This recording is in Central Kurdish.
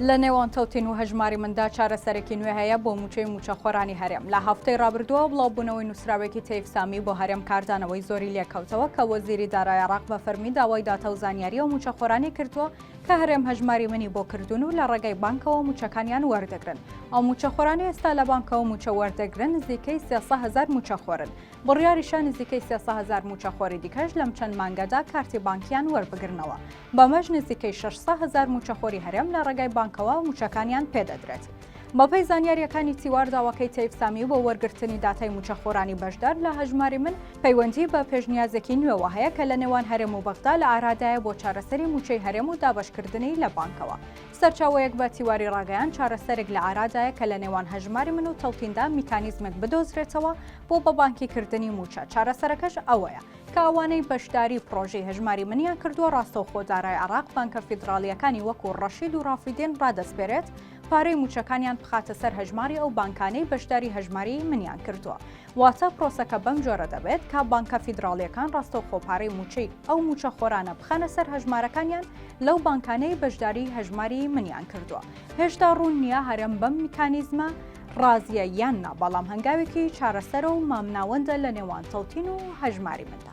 لە نێوان تەوتین و هەژماری مندا چارەسەرێکی نوێ هەیە بۆ موچەی موچەخۆرانی هەرێم. لە هەفتەی ڕابردووە بڵاوبوونەوەی نووسراوێکی تەیف سامی بۆ هەرێم کاردانەوەی زۆری لێکەوتەوە کە وەزیری دارایی عێراق بە فەرمی داوای داتە و زانیاری و موچەخۆرانی کردووە کە هەرێم هەژماری منی بۆ کردوون و لە ڕێگەی بانکەوە موچەکانیان وەردەگرن. ئەو موچەخۆرانی ئێستا لە بانکەوە موچە وەردەگرن نزیکەی 300,000 موچەخۆرن. بڕیاریشان نزیکەی 300,000 موچەخۆری دیکەش لەم چەند مانگەدا کارتی بانکیان وەربگرنەوە. بەمەش نزیکەی 600,000 موچەخۆری هەرێم لە ڕێگەی بانکەوە موچەکانیان پێدەدرێت. بەپەی زانیاریەکانی تیوار داواکەی تەیف سامی بۆ وەرگرتنی داتای موچەخۆرانی بەشدار لە هەژماری من پەیوەندی بە پێشنیازێکی نوێوە هەیە کە لە نێوان هەرێم و بەغدا لە ئارادایە بۆ چارەسەری موچەی هەرێم و دابەشکردنی لە بانکەوە. سەرچاوەیەک بە تیواری ڕاگەیان چارەسەرێک لە ئارادایە کە لە نێوان هەژماری من و تەوتیندا میکانیزمێک بدۆزرێتەوە بۆ بە بانکیکردنی موچە. چارەسەرەکەش ئەوەیە کە ئەوانەی بەشداری پرۆژەی هەژماری منیان کردووە ڕاستەوخۆ دارایی عێراق بانکە فیدراڵیەکانی وەکو ڕەشید و ڕافیدین ڕادەسپێرێت پارەی موچەکانیان بخاتە سەر هەژماری ئەو بانکانەی بەشداری هەژماری منیان کردووە. واتە پرۆسەکە بەم جۆرە دەبێت کە بانکە فیدراڵیەکان ڕاستەوخۆ پارەی موچەی ئەو موچەخۆرانە بخەنە سەر هەژمارەکانیان لەو بانکانەی بەشداری هەژماری منیان کردووە. هێشتا ڕوون نییە هەرێم بەم میکانیزمە ڕازیە یان نا، بەڵام هەنگاوێکی چارەسەر و مامناوەندە لە نێوان تەوتین و هەژماری مندا.